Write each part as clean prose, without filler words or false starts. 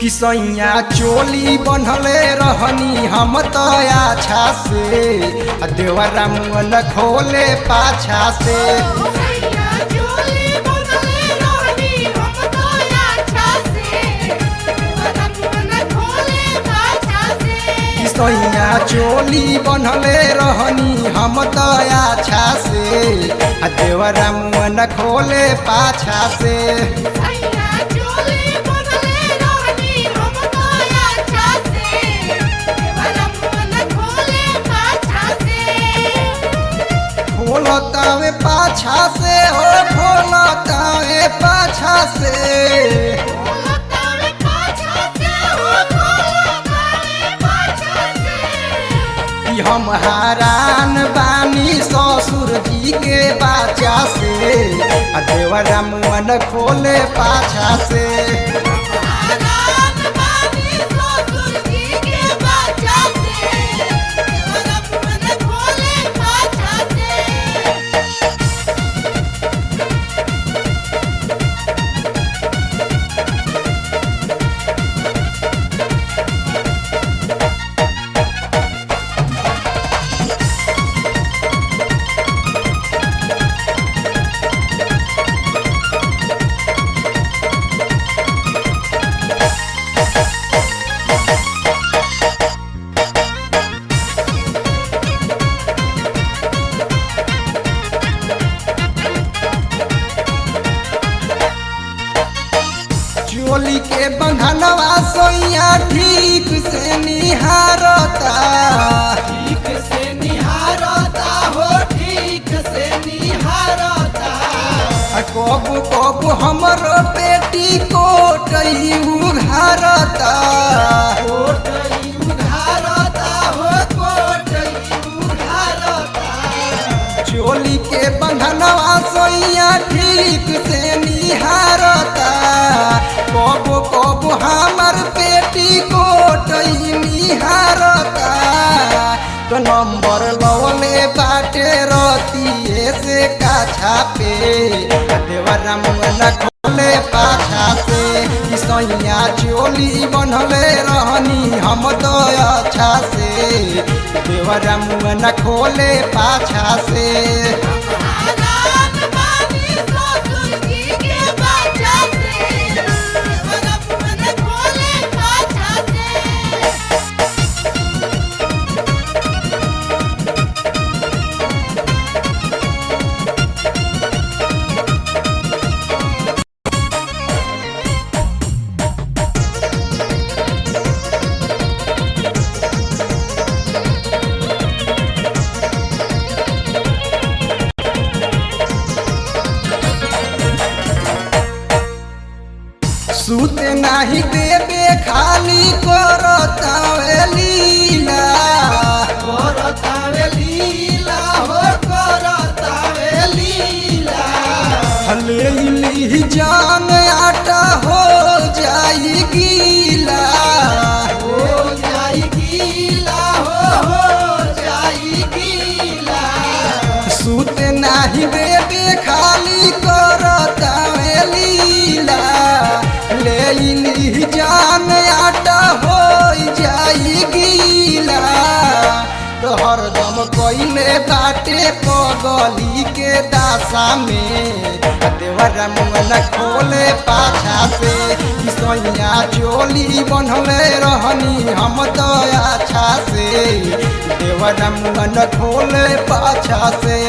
किसैया चोली बनले रहनी हम तो अच्छा से देवरा मुँह खोले पाछा से। किसैया चोली बनले रहनी हम तो अच्छा से देवरा मुँह खोले पाछा से। खोलतावे पाछा से हो खोलतावे पाछा से। हम हैरान बानी ससुर जी के बाचा से देवरा मुँह खोले पाछा से। चोली के बंधनवा सोइया ठीक से निहारता, ठीक से निहारता हो ठीक से निहारता। कब कब हमरो बेटी कोटई उघारता, कोटई उघारता हो कोटई उघारता। चोली के बंधनवा सोइया ठीक से निहारता। कब कब हमर पेटी कोटई निहारता। तो नंबर लवले बाटे रतिए से काछा पे देवरा मुँह खोले पाछा से। किसैया चोली बनले रहनी हम तो अच्छा से देवरा मुँह खोले पाछा से। सूते नाही देबे खाली करतावे लीला, करतावे लीला हो करतावे लीला। ले ली जान आटा हो जाई गीला, हो जाई गीला हो जाई गीला। सूते नाही देबे खाली करतावे लीला। ले जान आटा हो जाई गीला। तो हरदम कइले बाटे पगली के दासा में देवरा मुँह खोले पाछा से। किसैया चोली बनले रहनी हम तो अच्छा से देवरा मुँह खोले पाछा से।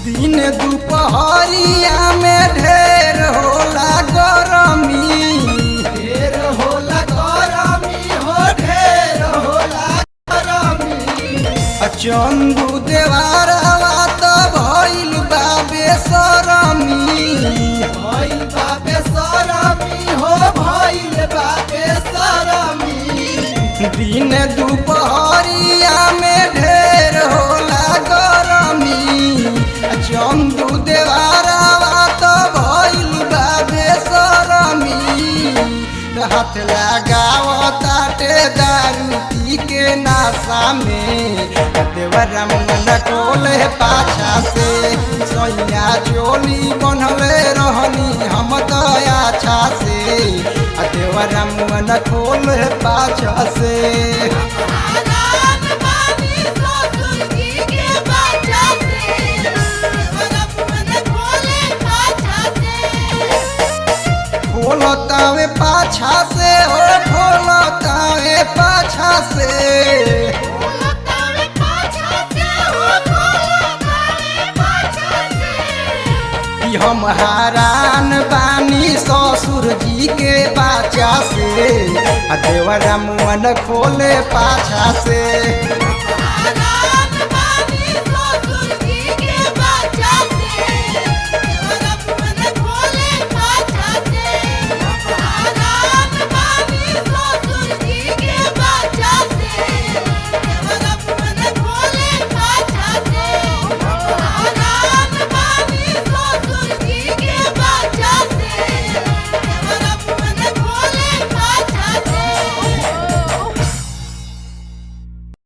दिन दुपहरिया में ढेर होला गरमी, ढेर होला गरमी। चंदू देवारवा तो भइल बाबे सरमी भइल बाबे सरमी हो भइल बाबे सरमी दिन दुपहरिया में ढेर होला गरमी चंदू देवारवा तो भइल बाबे सरमी हाथ लगावताटे दारू पी के नाशा में देवरा मन कोले पाछा से सैया चोली बनले रहनी हम दया छा से देवरा मन कोले पाछा से खोलतावे पाछा से हो खोलतावे पाछा से हम हैरान बानी ससुर जी के बाचा से देवरा मन खोले पाछा से।